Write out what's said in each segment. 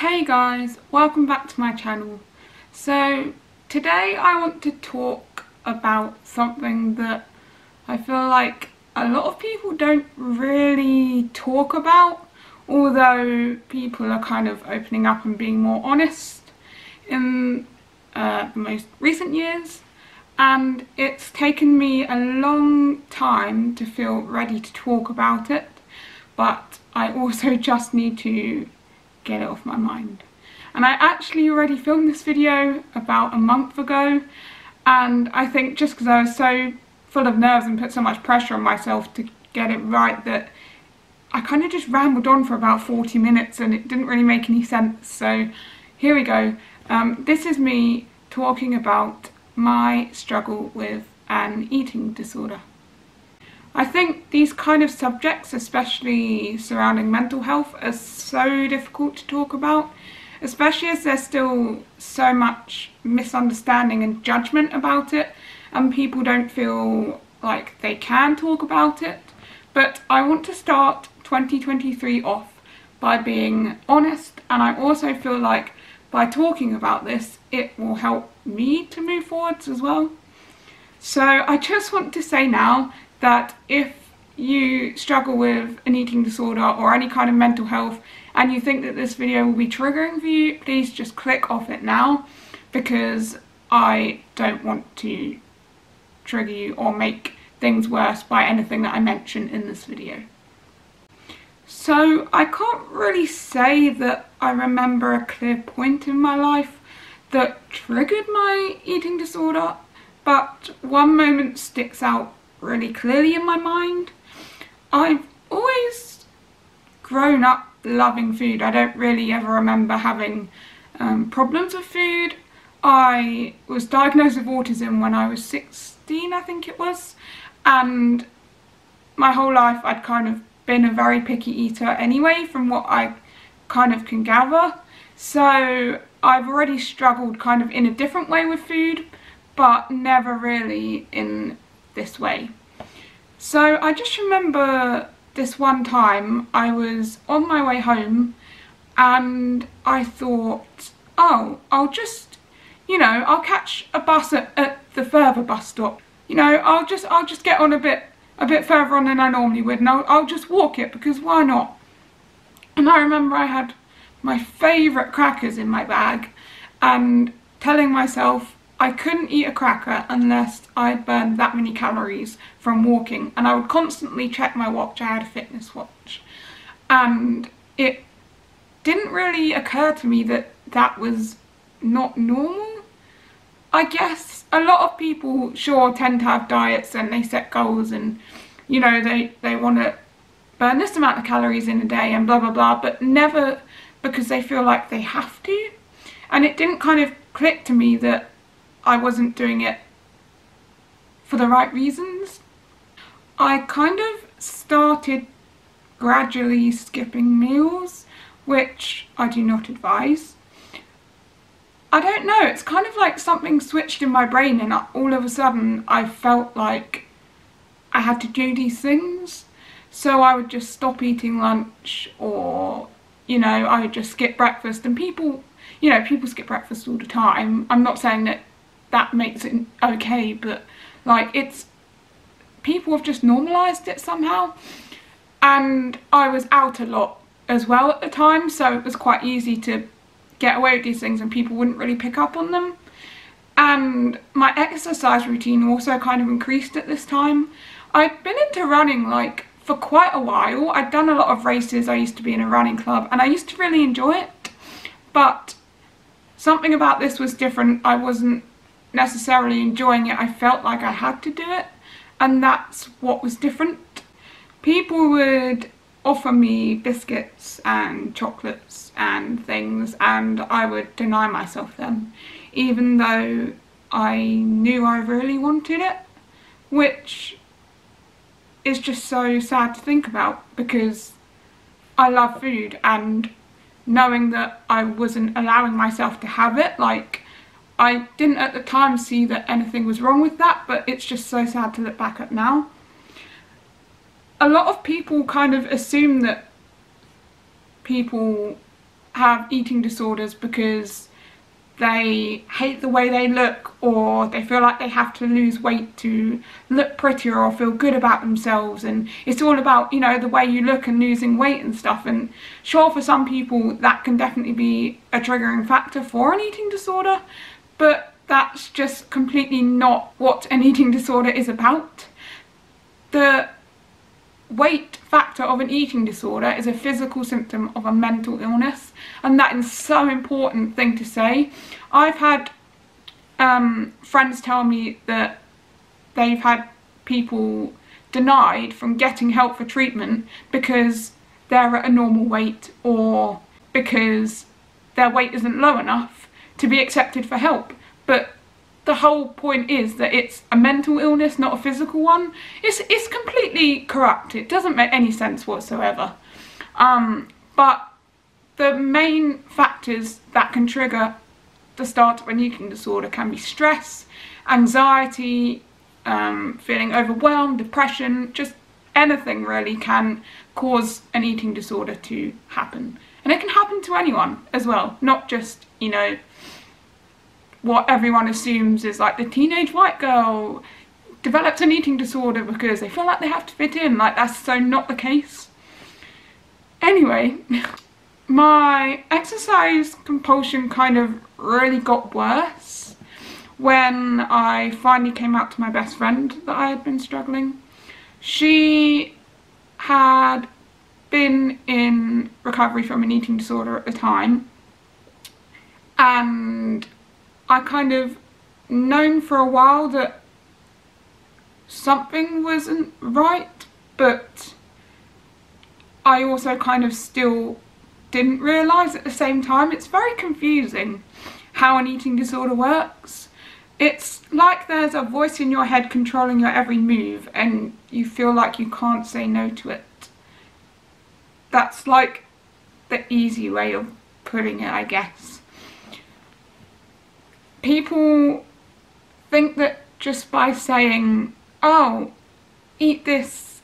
Hey guys, welcome back to my channel. So today I want to talk about something that I feel like a lot of people don't really talk about, although people are kind of opening up and being more honest in the most recent years, and it's taken me a long time to feel ready to talk about it, but I also just need to get it off my mind. And I actually already filmed this video about a month ago, and I think just because I was so full of nerves and put so much pressure on myself to get it right that I kind of just rambled on for about 40 minutes and it didn't really make any sense. So here we go. This is me talking about my struggle with an eating disorder. I think these kind of subjects, especially surrounding mental health, are so difficult to talk about, especially as there's still so much misunderstanding and judgment about it, and people don't feel like they can talk about it. But I want to start 2023 off by being honest, and I also feel like by talking about this, it will help me to move forwards as well. So I just want to say now that if you struggle with an eating disorder or any kind of mental health and you think that this video will be triggering for you, please just click off it now, because I don't want to trigger you or make things worse by anything that I mention in this video. So I can't really say that I remember a clear point in my life that triggered my eating disorder, but one moment sticks out really clearly in my mind. I've always grown up loving food. I don't really ever remember having problems with food. I was diagnosed with autism when I was 16, I think it was, and my whole life I'd kind of been a very picky eater anyway, from what I kind of can gather. So I've already struggled kind of in a different way with food, but never really in this way. So I just remember this one time I was on my way home and I thought, oh, I'll just, I'll catch a bus at the further bus stop. I'll just get on a bit further on than I normally would, and I'll just walk it, because why not? And I remember I had my favourite crackers in my bag and telling myself I couldn't eat a cracker unless I'd burned that many calories from walking, and I would constantly check my watch. I had a fitness watch, and it didn't really occur to me that that was not normal. I guess a lot of people sure tend to have diets and they set goals and they want to burn this amount of calories in a day and blah blah blah, but never because they feel like they have to. And it didn't kind of click to me that I wasn't doing it for the right reasons. I kind of started gradually skipping meals, which I do not advise. I don't know, it's kind of like something switched in my brain and all of a sudden I felt like I had to do these things. So I would just stop eating lunch, or I would just skip breakfast, and people skip breakfast all the time. I'm not saying that makes it okay, but people have just normalised it somehow. And I was out a lot as well at the time, so it was quite easy to get away with these things and people wouldn't really pick up on them. And my exercise routine also kind of increased at this time. I'd been into running for quite a while. I'd done a lot of races. I used to be in a running club and I used to really enjoy it, but something about this was different. I wasn't necessarily enjoying it. I felt like I had to do it, and that's what was different. People would offer me biscuits and chocolates and things, and I would deny myself them, even though I knew I really wanted it, which is just so sad to think about, because I love food, and knowing that I wasn't allowing myself to have it, I didn't at the time see that anything was wrong with that, but it's just so sad to look back at now. A lot of people kind of assume that people have eating disorders because they hate the way they look, or they feel like they have to lose weight to look prettier or feel good about themselves, and it's all about, you know, the way you look and losing weight and stuff. And sure, for some people that can definitely be a triggering factor for an eating disorder, but that's just completely not what an eating disorder is about. The weight factor of an eating disorder is a physical symptom of a mental illness, and that is so important thing to say. I've had friends tell me that they've had people denied from getting help for treatment because they're at a normal weight, or because their weight isn't low enough to be accepted for help. But the whole point is that it's a mental illness, not a physical one. It's completely corrupt. It doesn't make any sense whatsoever. But the main factors that can trigger the start of an eating disorder can be stress, anxiety, feeling overwhelmed, depression, just anything really can cause an eating disorder to happen. And it can happen to anyone as well, not just, you know, what everyone assumes is like the teenage white girl develops an eating disorder because they feel like they have to fit in. Like, that's so not the case. Anyway, my exercise compulsion kind of really got worse when I finally came out to my best friend that I had been struggling. She had been in recovery from an eating disorder at the time, and I kind of known for a while that something wasn't right, but I also kind of still didn't realise at the same time. It's very confusing how an eating disorder works. It's like there's a voice in your head controlling your every move, and you feel like you can't say no to it. That's like the easy way of putting it, I guess. People think that just by saying, oh, eat this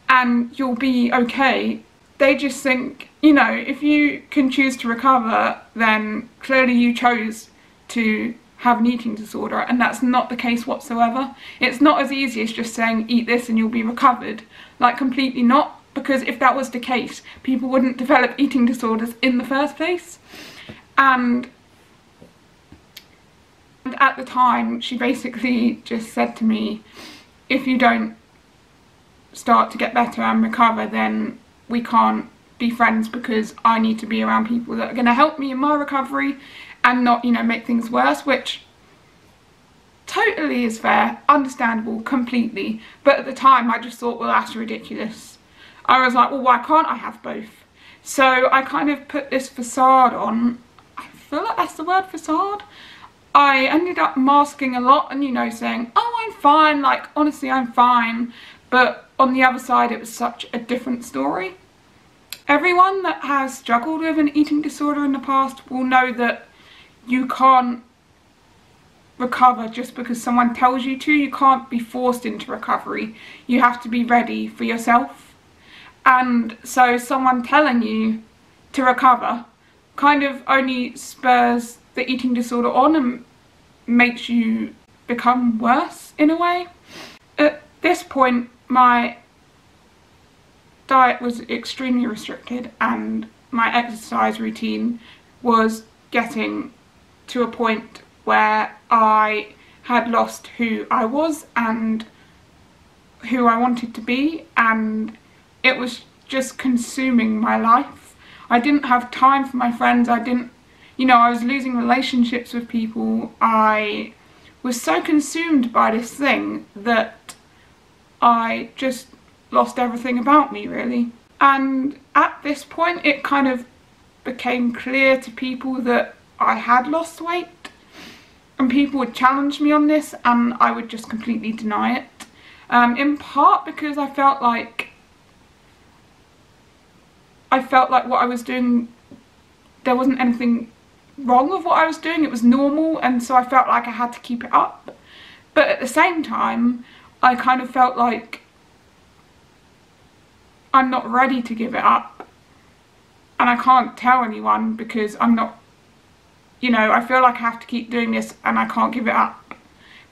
and you'll be okay, they just think, you know, if you can choose to recover, then clearly you chose to have an eating disorder, and that's not the case whatsoever. It's not as easy as just saying eat this and you'll be recovered. Like, completely not, because if that was the case, people wouldn't develop eating disorders in the first place. And at the time, she basically just said to me, if you don't start to get better and recover, then we can't be friends, because I need to be around people that are going to help me in my recovery and not, you know, make things worse, which totally is fair, understandable, completely. But at the time, I just thought, well, that's ridiculous. I was like, well, why can't I have both? So I kind of put this facade on. I feel like that's the word, facade. I ended up masking a lot and, you know, saying, oh, I'm fine, like, honestly, I'm fine. But on the other side, it was such a different story. Everyone that has struggled with an eating disorder in the past will know that you can't recover just because someone tells you to. You can't be forced into recovery. You have to be ready for yourself. And so someone telling you to recover kind of only spurs the eating disorder on and makes you become worse in a way. At this point, my diet was extremely restricted and my exercise routine was getting to a point where I had lost who I was and who I wanted to be, and it was just consuming my life. I didn't have time for my friends. I was losing relationships with people. I was so consumed by this thing that I just lost everything about me, really. And at this point, it kind of became clear to people that I had lost weight, and people would challenge me on this and I would just completely deny it. In part because I felt like what I was doing, there wasn't anything wrong with what I was doing, it was normal, and so I felt like I had to keep it up. But at the same time, I kind of felt like I'm not ready to give it up. and I can't tell anyone because I'm not, you know, I feel like I have to keep doing this and I can't give it up,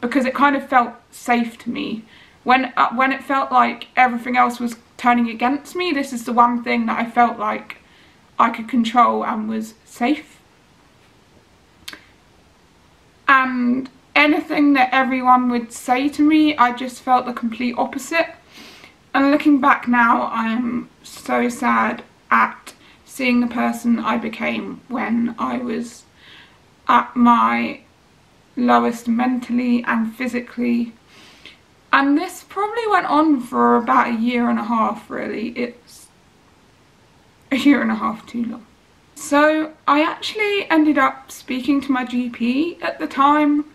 because it kind of felt safe to me. When it felt like everything else was turning against me, this is the one thing that I felt like I could control and was safe. And anything that everyone would say to me, I just felt the complete opposite. And looking back now, I'm so sad at seeing the person I became when I was at my lowest mentally and physically. And this probably went on for about a year and a half, really. It's a year and a half too long. So I actually ended up speaking to my GP at the time.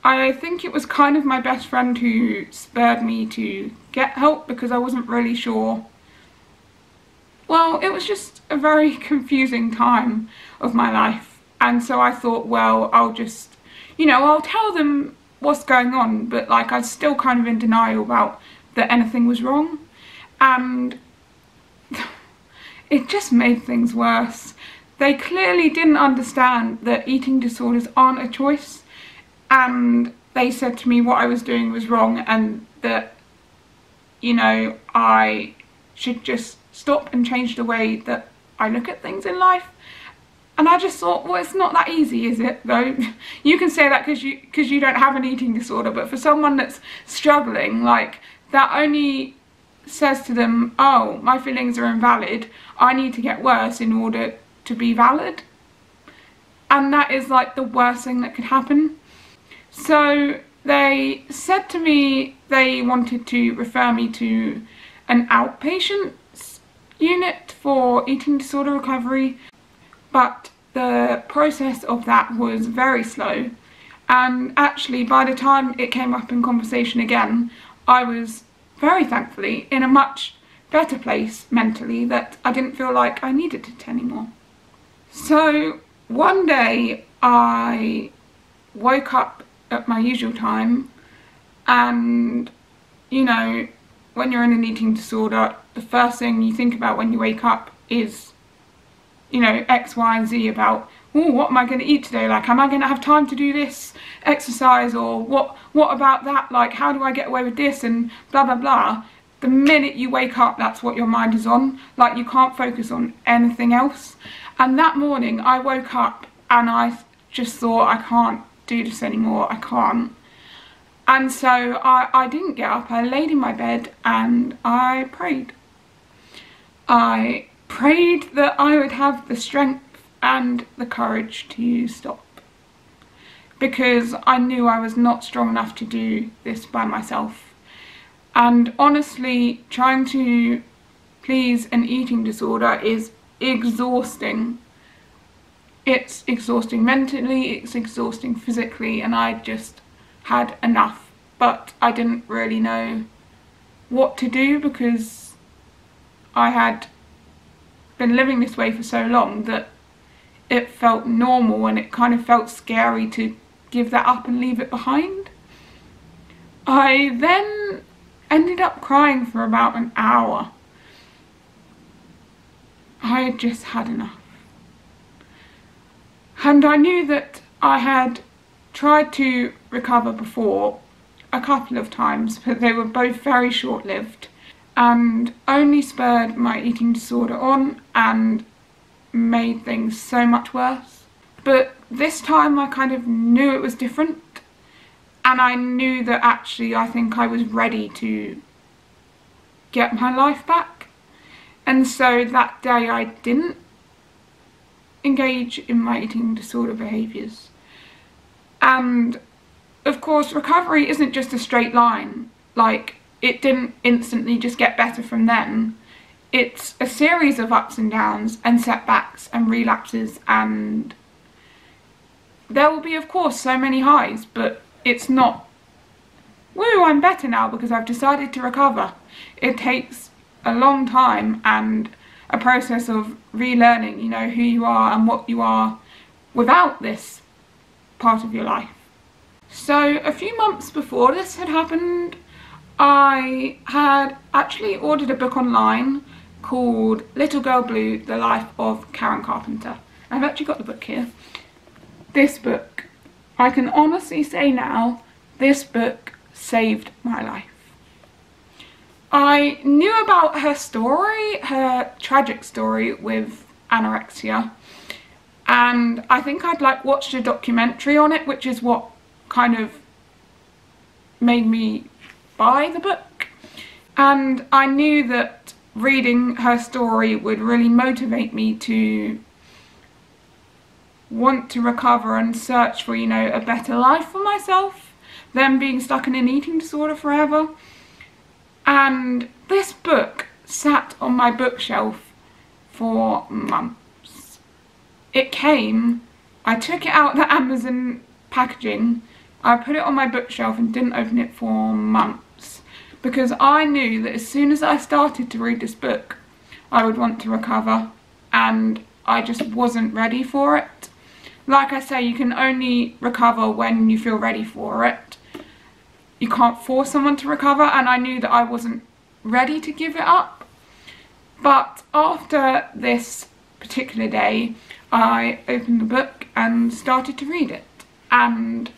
I think it was kind of my best friend who spurred me to get help, because I wasn't really sure. Well, it was just a very confusing time of my life, and so I thought, well, I'll just, you know, I'll tell them what's going on, but like I was still kind of in denial about that anything was wrong, and it just made things worse. They clearly didn't understand that eating disorders aren't a choice, and they said to me what I was doing was wrong and that, you know, I should just stop and change the way that I look at things in life. And I just thought, well, it's not that easy, is it, though? You can say that because you don't have an eating disorder, but for someone that's struggling, like, that only says to them, oh, my feelings are invalid, I need to get worse in order to be valid. And that is like the worst thing that could happen. So they said to me they wanted to refer me to an outpatient's unit for eating disorder recovery, but the process of that was very slow, and actually by the time it came up in conversation again, I was very thankfully in a much better place mentally, that I didn't feel like I needed it anymore. So one day I woke up at my usual time, and you know, when you're in an eating disorder, the first thing you think about when you wake up is, you know, X, Y and Z about, oh, what am I going to eat today? Like, am I going to have time to do this exercise? Or what about that? Like, how do I get away with this? And blah, blah, blah. The minute you wake up, that's what your mind is on. Like, you can't focus on anything else. And that morning I woke up and I just thought, I can't do this anymore. I can't. And so I didn't get up. I laid in my bed and I prayed. I prayed that I would have the strength and the courage to stop, because I knew I was not strong enough to do this by myself. And honestly, trying to please an eating disorder is exhausting. It's exhausting mentally, it's exhausting physically, and I just had enough. But I didn't really know what to do, because I had been living this way for so long that it felt normal, and it kind of felt scary to give that up and leave it behind. I then ended up crying for about an hour. I had just had enough. And I knew that I had tried to recover before a couple of times, but they were both very short-lived and only spurred my eating disorder on and made things so much worse. But this time I kind of knew it was different, and I knew that actually I think I was ready to get my life back. And so that day I didn't engage in my eating disorder behaviours. And of course, recovery isn't just a straight line. Like, it didn't instantly just get better from then. It's a series of ups and downs and setbacks and relapses, and there will be, of course, so many highs, but it's not, woo, I'm better now because I've decided to recover. It takes a long time and a process of relearning, you know, who you are and what you are without this part of your life. So a few months before this had happened, I had actually ordered a book online called Little Girl Blue, The Life of Karen Carpenter. I've actually got the book here. This book, I can honestly say now, this book saved my life. I knew about her story, her tragic story with anorexia, and I think I'd like watched a documentary on it, which is what kind of made me buy the book. And I knew that reading her story would really motivate me to want to recover and search for, you know, a better life for myself than being stuck in an eating disorder forever. And this book sat on my bookshelf for months. It came, I took it out of the Amazon packaging, I put it on my bookshelf and didn't open it for months, because I knew that as soon as I started to read this book, I would want to recover, and I just wasn't ready for it. Like I say, you can only recover when you feel ready for it. You can't force someone to recover, and I knew that I wasn't ready to give it up. But after this particular day, I opened the book and started to read it, and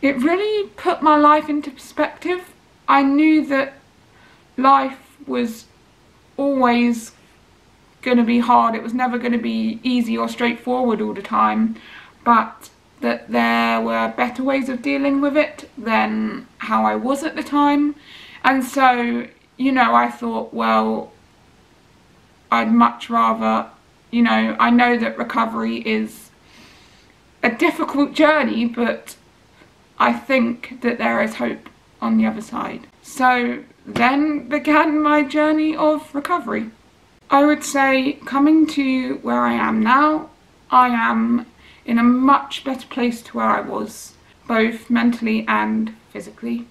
it really put my life into perspective. I knew that life was always going to be hard. It was never going to be easy or straightforward all the time, but that there were better ways of dealing with it than how I was at the time. And so, you know, I thought, well, I'd much rather, you know, I know that recovery is a difficult journey, but I think that there is hope on the other side. So then began my journey of recovery. I would say, coming to where I am now, I am in a much better place to where I was, both mentally and physically.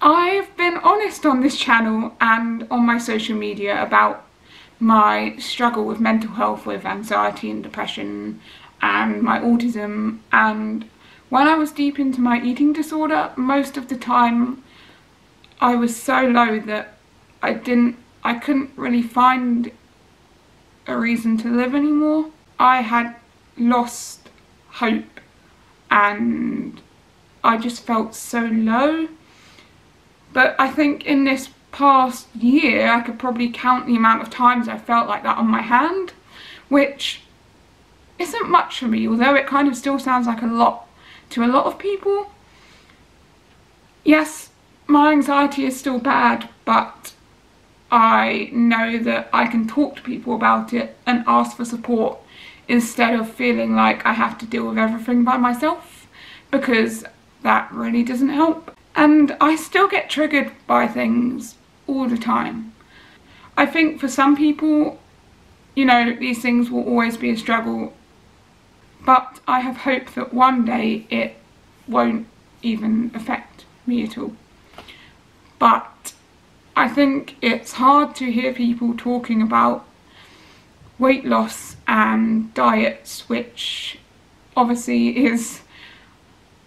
I've been honest on this channel and on my social media about my struggle with mental health, with anxiety and depression and my autism, and when I was deep into my eating disorder, most of the time I was so low that I couldn't really find a reason to live anymore. I had lost hope and I just felt so low. But I think in this past year I could probably count the amount of times I felt like that on my hand, which isn't much for me, although it kind of still sounds like a lot to a lot of people. Yes, my anxiety is still bad, but I know that I can talk to people about it and ask for support instead of feeling like I have to deal with everything by myself, because that really doesn't help. And I still get triggered by things all the time. I think for some people, you know, these things will always be a struggle, but I have hope that one day it won't even affect me at all. But I think it's hard to hear people talking about weight loss and diets, which obviously is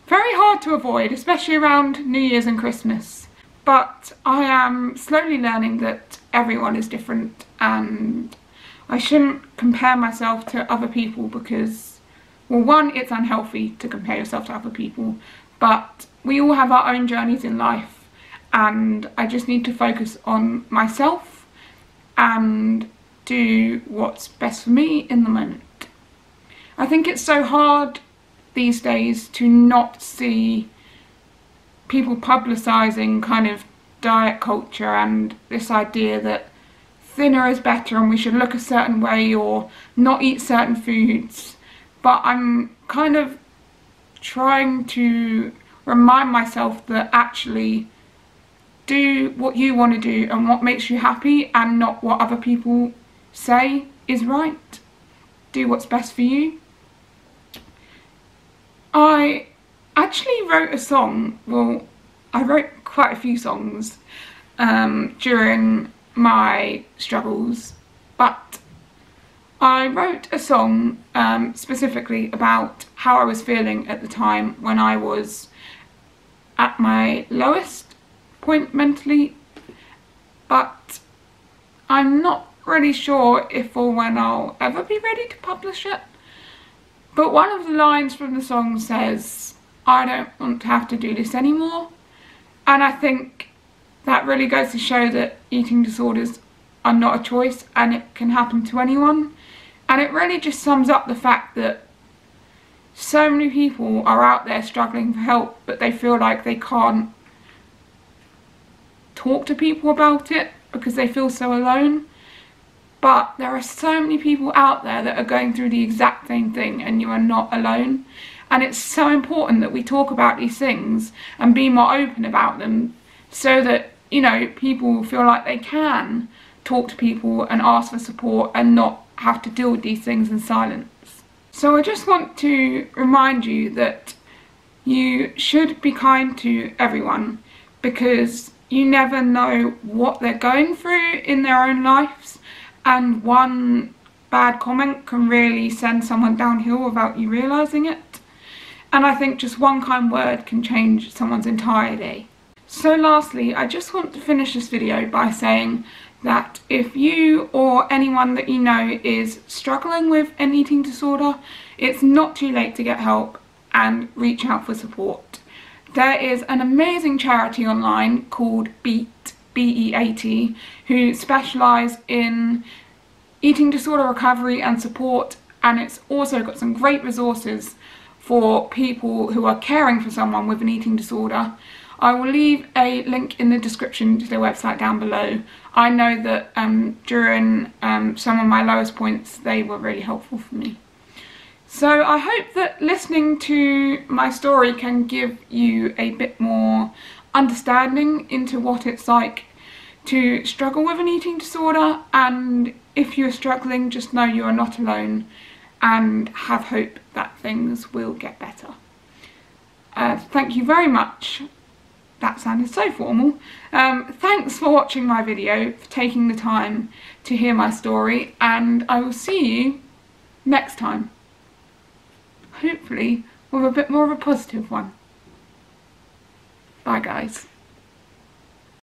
very hard to avoid, especially around New Year's and Christmas. But I am slowly learning that everyone is different and I shouldn't compare myself to other people because, well, one, it's unhealthy to compare yourself to other people, but we all have our own journeys in life, and I just need to focus on myself and do what's best for me in the moment. I think it's so hard these days to not see people publicising kind of diet culture and this idea that thinner is better and we should look a certain way or not eat certain foods. But I'm kind of trying to remind myself that actually do what you want to do and what makes you happy, and not what other people say is right. Do what's best for you. I actually wrote a song, well, I wrote quite a few songs during my struggles, but I wrote a song specifically about how I was feeling at the time when I was at my lowest point mentally, but I'm not really sure if or when I'll ever be ready to publish it. But one of the lines from the song says, "I don't want to have to do this anymore." And I think that really goes to show that eating disorders are not a choice and it can happen to anyone. And it really just sums up the fact that so many people are out there struggling for help, but they feel like they can't talk to people about it because they feel so alone. But there are so many people out there that are going through the exact same thing, and you are not alone. And it's so important that we talk about these things and be more open about them, so that, you know, people feel like they can talk to people and ask for support and not have to deal with these things in silence. So I just want to remind you that you should be kind to everyone, because you never know what they're going through in their own lives, and one bad comment can really send someone downhill without you realising it. And I think just one kind word can change someone's entire day. So lastly, I just want to finish this video by saying that if you or anyone that you know is struggling with an eating disorder, it's not too late to get help and reach out for support. There is an amazing charity online called BEAT, B-E-A-T, who specialise in eating disorder recovery and support, and it's also got some great resources for people who are caring for someone with an eating disorder. I will leave a link in the description to their website down below. I know that during some of my lowest points they were really helpful for me. So I hope that listening to my story can give you a bit more understanding into what it's like to struggle with an eating disorder, and if you're struggling, just know you are not alone and have hope that things will get better. Thank you very much. That sounded so formal. Thanks for watching my video, for taking the time to hear my story, and I will see you next time. Hopefully with a bit more of a positive one. Bye guys.